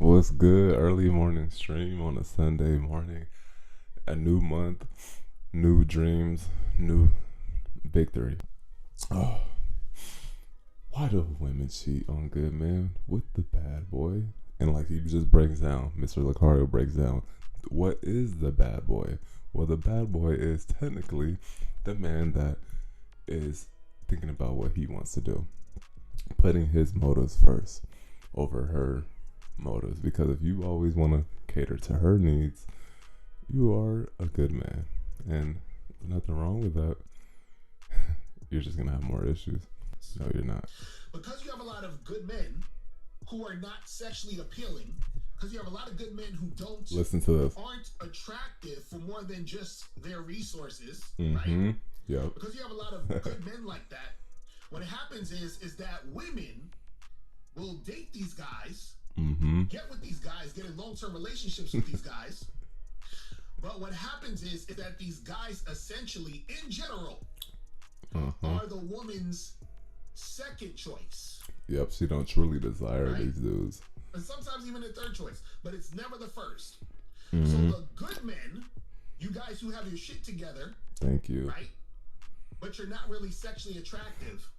What's good? Early morning stream on a Sunday morning. A new month, new dreams, new victory. Oh, why do women cheat on good men with the bad boy? And like he just breaks down, Mr. Locario breaks down, what is the bad boy? Well, the bad boy is technically the man that is thinking about what he wants to do, putting his motives first over her motives. Because if you always want to cater to her needs, you are a good man, and there's nothing wrong with that. You're just gonna have more issues. No, you're not. Because you have a lot of good men who are not sexually appealing, because you have a lot of good men who don't Listen to this. aren't attractive for more than just their resources, Mm-hmm. right? Yep. Because you have a lot of good men like that. What happens is that women will date these guys, Mm-hmm. get with these guys, get in long-term relationships with these guys. But what happens is that these guys essentially, in general, are the woman's second choice. Yep. She don't truly desire Right. these dudes. And sometimes even a third choice, but it's never the first. Mm-hmm. So the good men, you guys who have your shit together, Thank you. right? But you're not really sexually attractive.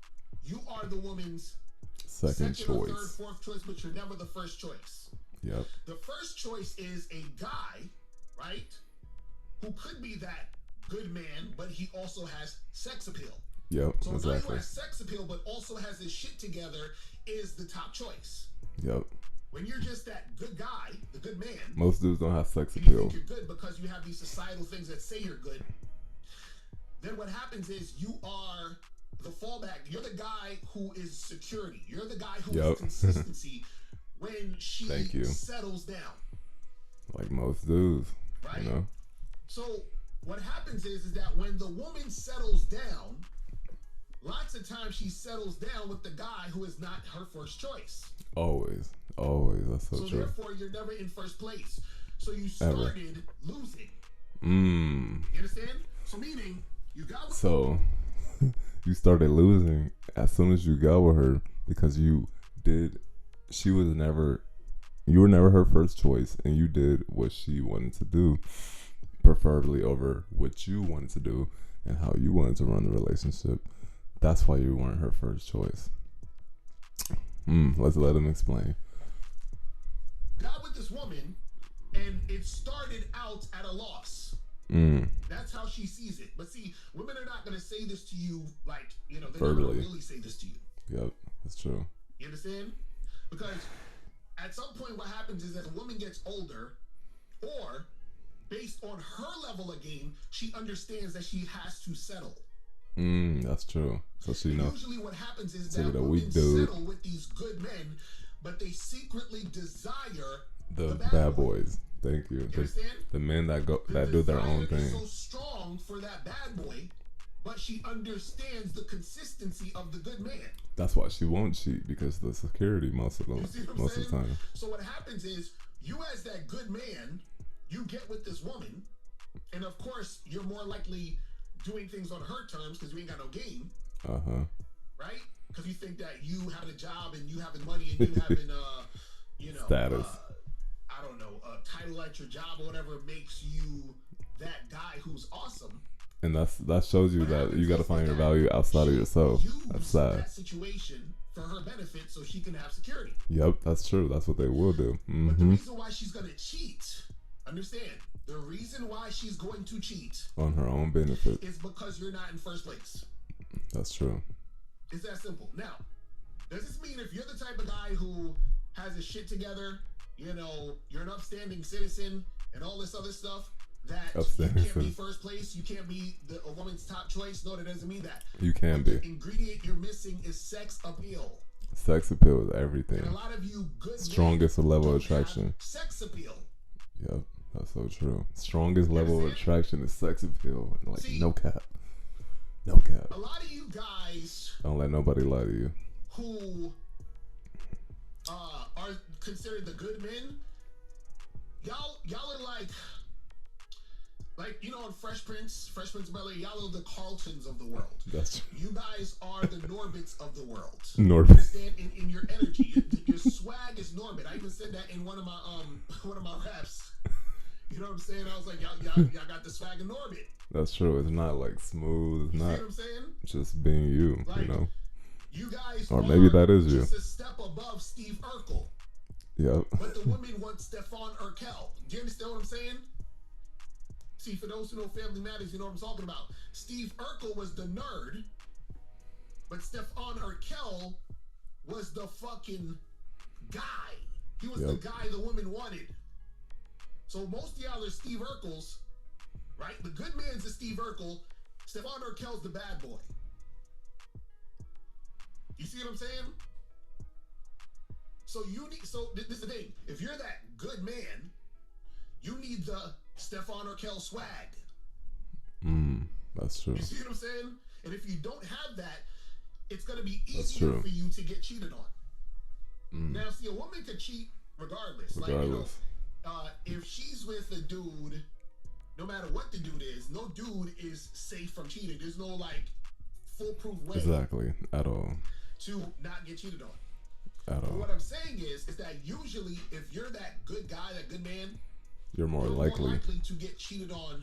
You are the woman's Second or third, choice. fourth choice, but you're never the first choice. Yep. The first choice is a guy, right, who could be that good man, but he also has sex appeal. Yep. So a guy who Exactly. has sex appeal but also has his shit together is the top choice. Yep. When you're just that good guy, the good man, Most dudes don't have sex and you appeal. think you're good because you have these societal things that say you're good, then what happens is you are the fallback. You're the guy who is security. You're the guy who Yep. is consistency when she Thank you. settles down, Like most dudes. right? You know. So what happens is that when the woman settles down, lots of times she settles down with the guy who is not her first choice. Always. Always. That's so So true. therefore, you're never in first place. So you started losing. Mm. You understand? So meaning you got with So you started losing as soon as you got with her because you were never her first choice, and you did what she wanted to do, preferably over what you wanted to do and how you wanted to run the relationship. That's why you weren't her first choice. Let's let him explain. got with this woman, and it started out at a loss. That's how she sees it. But see, women are not going to say this to you like, they're not going Verbally. to really say this to you. Yep, that's true. You understand? Because at some point what happens is that a woman gets older, or based on her level of game, she understands that she has to settle. That's true. So she knows. Usually what happens is Take that it a women weak dude. settle with these good men, but they secretly desire The bad boys. Thank you. You understand? The men that The do their own desire is thing. so strong for that bad boy, but she understands the consistency of the good man. That's why she won't cheat, because the security most of You see what I'm the saying? time. So what happens is, you as that good man, you get with this woman, and of course you're more likely doing things on her terms because you ain't got no game, right? Because you think that you having a job and you having money and you having Status. I don't know, a title at your job or whatever makes you that guy who's awesome. And that shows you What that happens you got to is find your that value outside of she yourself. used That's sad. that situation for her benefit so she can have security. Yep, that's true. That's what they will do. But the reason why she's going to cheat, understand, the reason why she's going to cheat On her own benefit. is because you're not in first place. That's true. It's that simple. Now, does this mean if you're the type of guy who has his shit together, you're an upstanding citizen and all this other stuff, that Upstanding you can't be citizen. first place, you can't be a woman's top choice? No, that doesn't mean that. You can The be. ingredient you're missing is sex appeal. Sex appeal is And a everything. lot of you good Strongest men level of don't have attraction. sex appeal. Yep, that's so true. Strongest level of understand? attraction is sex appeal. Like, See- no cap. No cap. A lot of you guys Don't let nobody lie to you. who are considered the good men, y'all are like on Fresh Prince of Bel-Air, y'all are the Carltons of the world. That's true. You guys are the Norbits of the world. Norbit. Understand? In your energy, your swag is Norbit. I even said that in one of my raps. You know what I'm saying? I was like, y'all got the swag in orbit. That's true. It's not like smooth. It's you not see what I'm saying? Just being you, like, you know. You guys or maybe that is you. Just a step above Steve Urkel. Yep. But the women want Stefan Urkel. Do you understand what I'm saying? See, for those who know Family Matters, you know what I'm talking about. Steve Urkel was the nerd, but Stefan Urkel was the fucking guy. He was the guy the women wanted. So most of y'all are Steve Urkels, right? The good man's is Steve Urkel. Stefan Urkel's the bad boy. You see what I'm saying? So this is the thing. If you're that good man, you need the Stefan Urkel swag. That's true. You see what I'm saying? And if you don't have that, it's going to be easier for you to get cheated on. Now, see, a woman could cheat regardless. Like, you know, if she's with a dude, no matter what the dude is, no dude is safe from cheating. There's no, like, foolproof way. Exactly. At all. To not get cheated on. At all. But what I'm saying is that usually if you're that good guy, that good man, you're more likely to get cheated on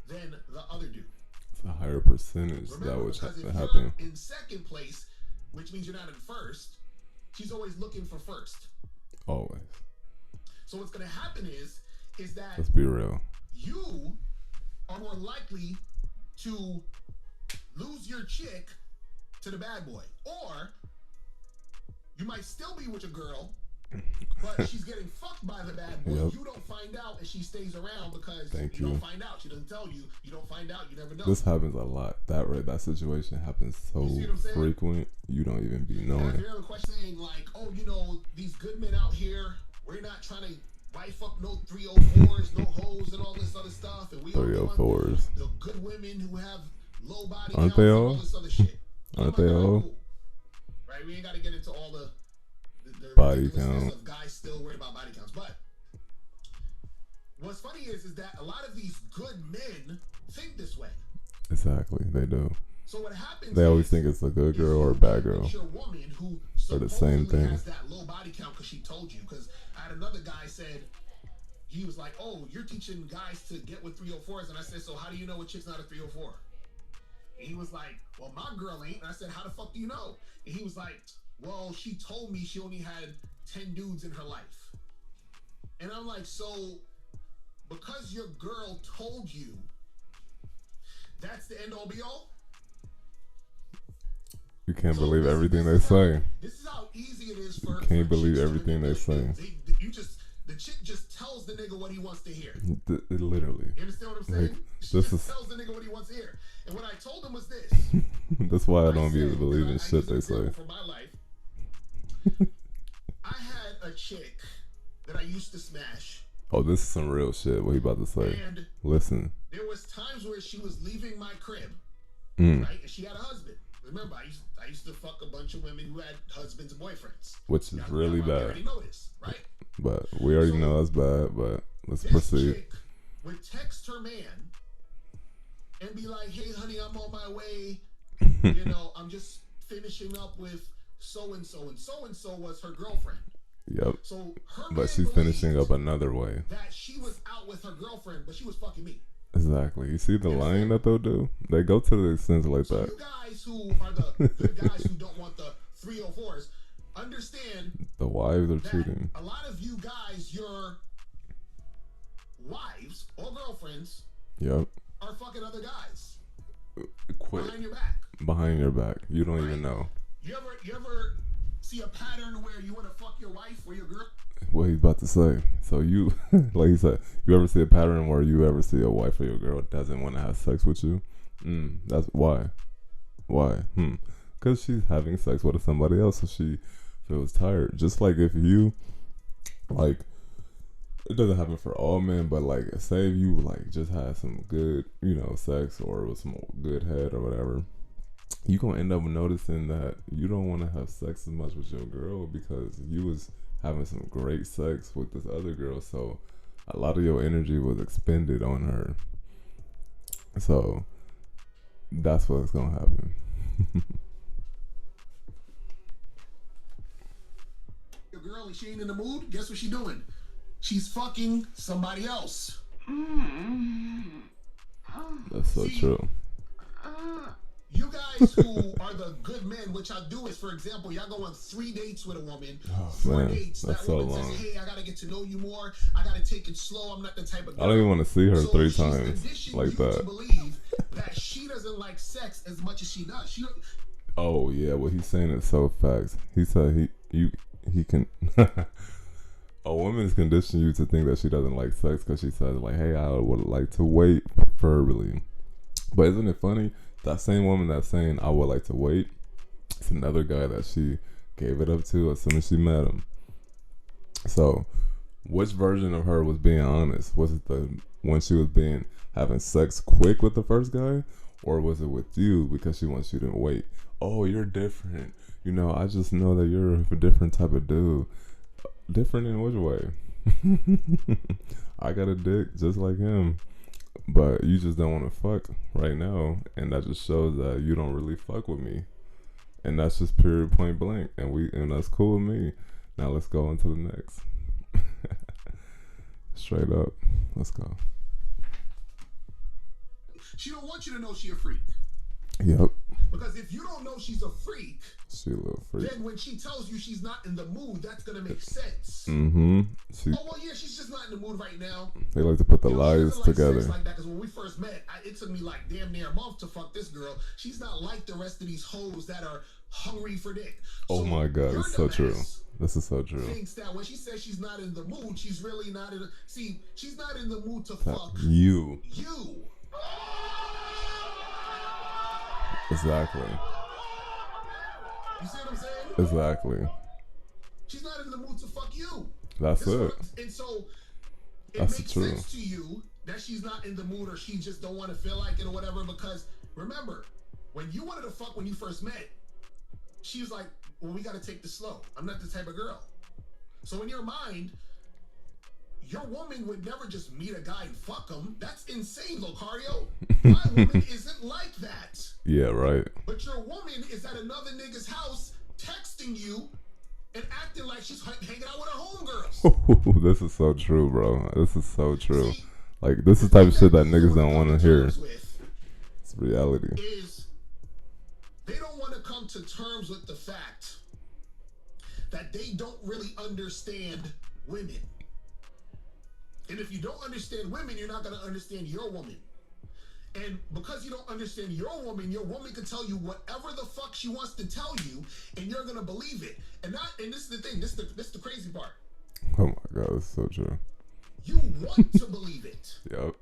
than the other dude. It's a higher percentage. Remember, that would happen. In second place, which means you're not in first, she's always looking for first. Always. So what's going to happen is that, let's be real, you are more likely to lose your chick to the bad boy, or you might still be with a girl, but she's getting fucked by the bad boy. You don't find out, and she stays around because you don't find out. She doesn't tell you. You don't find out. You never know. This happens a lot. That situation happens so frequent. You don't even be knowing. I hear a question saying like, "Oh, you know, these good men out here. We're not trying to wife up no 304s, no hoes, and all this other stuff. And we 304s. The good women who have low body counts and all this other shit. Aren't they all? Cool. Right? We ain't got to get into all the body count of guys still worried about body counts. But what's funny is that a lot of these good men think this way. Exactly, they do. So what happens? They always think it's a good girl or a bad girl. Your woman who or the same thing. Has that low body count because she told you. Because I had another guy said he was like, "Oh, you're teaching guys to get with 304s," and I said, "So how do you know a chick's not a 304?" And he was like, "Well, my girl ain't." And I said, "How the fuck do you know?" And he was like, "Well, she told me she only had 10 dudes in her life." And I'm like, so because your girl told you, that's the end all be all? You can't believe everything they say. This is how easy it is for. You can't believe everything they say. The chick just tells the nigga what he wants to hear. Literally. You understand what I'm saying? Like, she just tells the nigga what he wants to hear. And what I told him was this. That's why I don't believe in shit they say. For my life, I had a chick that I used to smash. Oh, this is some real shit. What he about to say? And listen. There was times where she was leaving my crib, right? And she had a husband. Remember, I used to fuck a bunch of women who had husbands and boyfriends. Which is really bad. already know this, right? But we already know that's bad, but let's proceed. Chick would text her man and be like, "Hey, honey, I'm on my way. You know, I'm just finishing up with so-and-so. And so-and-so was her girlfriend." Yep. So her but she's finishing up another way. That she was out with her girlfriend, but she was fucking me. Exactly. You see the lying that they'll do? They go to the extent like so that. You guys who are the good guys who don't want the 304s, understand the wives are cheating. A lot of you guys, your wives or girlfriends, are fucking other guys. Quit. Behind your back. Behind your back. You don't even know. You ever see a pattern where you want to fuck your wife or your girl? What he's about to say. So you, like he said, you ever see a pattern where you ever see a wife or your girl doesn't want to have sex with you? That's why. Why? Because she's having sex with somebody else, so she feels tired. Just like if you, like, it doesn't happen for all men, but like, say if you like just had some good, sex or with some good head or whatever, you gonna end up noticing that you don't want to have sex as much with your girl because you was having some great sex with this other girl, so a lot of your energy was expended on her. So that's what's gonna happen. Your girl and she ain't in the mood, guess what she doing? She's fucking somebody else. That's so true. You guys who are the good men, what y'all do is, for example, y'all go on 3 dates with a woman. 4 dates. That's that so woman long. says, hey, I gotta get to know you more. I gotta take it slow. I'm not the type of girl. I don't even want to see her so 3 she's times like you that. To believe that she doesn't like sex as much as she does. She don't. Oh yeah, what he's saying is so facts. He said he can. A woman is conditioning you to think that she doesn't like sex because she says like, hey, I would like to wait preferably. But isn't it funny? That same woman that's saying I would like to wait, it's another guy that she gave it up to as soon as she met him. So, which version of her was being honest? Was it the when she was having sex quick with the first guy, or was it with you because she wants you to wait? Oh, you're different. You know, I just know that you're a different type of dude. Different in which way? I got a dick just like him. But you just don't want to fuck right now, and that just shows that you don't really fuck with me, and that's just period, point blank, and that's cool with me. Now let's go on to the next. Straight up, let's go. She don't want you to know she a freak. Yep. Because if you don't know she's a freak, she a little freak. Then when she tells you she's not in the mood, that's gonna make sense. Mm-hmm. Oh well, yeah, she's just not in the mood right now. They like to put the lies together. Sex like that, because when we first met, it took me like damn near a month to fuck this girl. She's not like the rest of these hoes that are hungry for dick. Oh my god, it's so true. This is so true. Thinks that when she says she's not in the mood, she's really not in. She's not in the mood to fuck you. You. Exactly. You see what I'm saying? Exactly. She's not in the mood to fuck you. That's it. And so it That's makes true. sense to you that she's not in the mood or she just don't want to feel like it or whatever. Because remember, when you wanted to fuck when you first met, she was like, well, we got to take this slow. I'm not the type of girl. So in your mind, your woman would never just meet a guy and fuck him. That's insane, Locario. My woman isn't like that. Yeah, right. But your woman is at another nigga's house texting you and acting like she's hanging out with her homegirls. This is so true, bro. This is so true. See, like, this is the type of shit that niggas don't want to hear. It's reality. Is they don't want to come to terms with the fact that they don't really understand women. And if you don't understand women, you're not going to understand your woman. And because you don't understand your woman can tell you whatever the fuck she wants to tell you, and you're going to believe it. And this is the thing, this is the crazy part. Oh my god, it's so true. You want to believe it. Yep.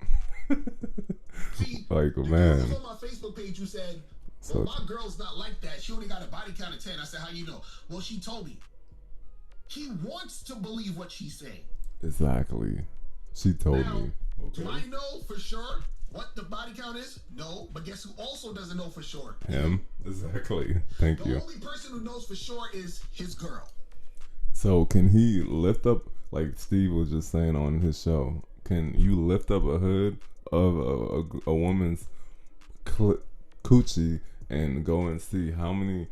See, like, man. On my Facebook page, you said, well, my girl's not like that. She only got a body count of 10. I said, how you know? Well, she told me. He wants to believe what she's saying. Exactly. She told me. Okay. Do I know for sure what the body count is? No. But guess who also doesn't know for sure? Him. Exactly. Thank you. The only person who knows for sure is his girl. So can he lift up, like Steve was just saying on his show, can you lift up a hood of a woman's coochie and go and see how many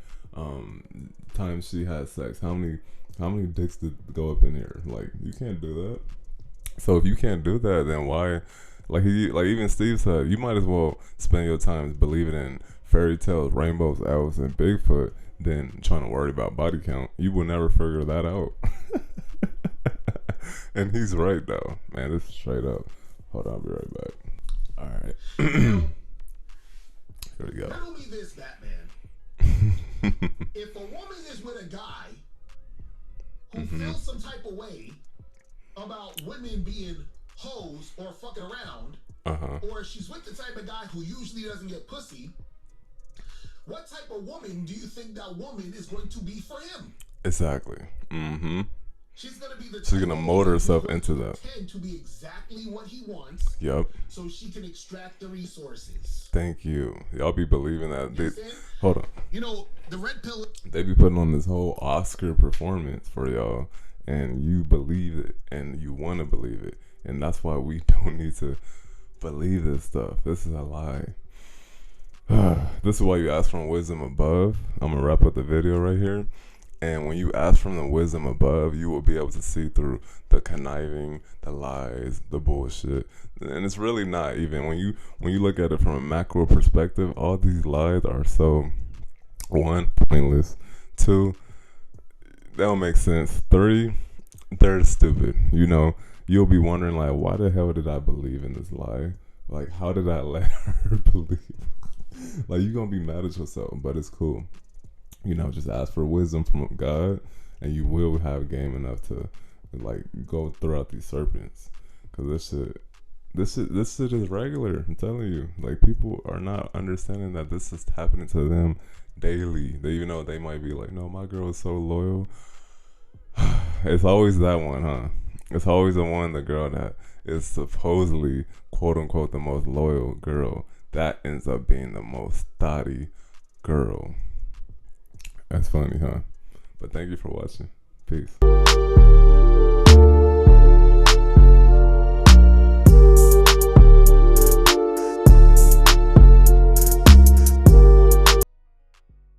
times she had sex? How many dicks did go up in here? Like, you can't do that. So if you can't do that, then why? Like even Steve said, you might as well spend your time believing in fairy tales, rainbows, elves, and Bigfoot than trying to worry about body count. You will never figure that out. And he's right though, man. This is straight up. Hold on, I'll be right back. All right. Here we go. Riddle me this, Batman. If a woman is with a guy who feels some type of way about women being hoes or fucking around, or she's with the type of guy who usually doesn't get pussy, what type of woman do you think that woman is going to be for him? Exactly. She's gonna be the. She's gonna mold herself into that. To be exactly what he wants. Yep. So she can extract the resources. Thank you. Y'all be believing that. Hold on. You know the red pill. They be putting on this whole Oscar performance for y'all, and you believe it, and you want to believe it, and that's why we don't need to believe this stuff. This is a lie. This is why you ask from wisdom above. I'm gonna wrap up the video right here. And when you ask from the wisdom above, you will be able to see through the conniving, the lies, the bullshit. And it's really not even when you look at it from a macro perspective, all these lies are so, one, pointless. Two, they don't make sense. Three, they're stupid. You know, you'll be wondering like, why the hell did I believe in this lie? Like, how did I let her believe? Like, you're gonna be mad at yourself, but it's cool. You know, just ask for wisdom from God, and you will have game enough to like go throughout these serpents. Cause this shit is regular. I'm telling you, like people are not understanding that this is happening to them daily. They, you know, they might be like, no, my girl is so loyal. It's always that one, huh? It's always the girl that is supposedly quote unquote the most loyal girl that ends up being the most thotty girl. That's funny, huh? But thank you for watching. Peace.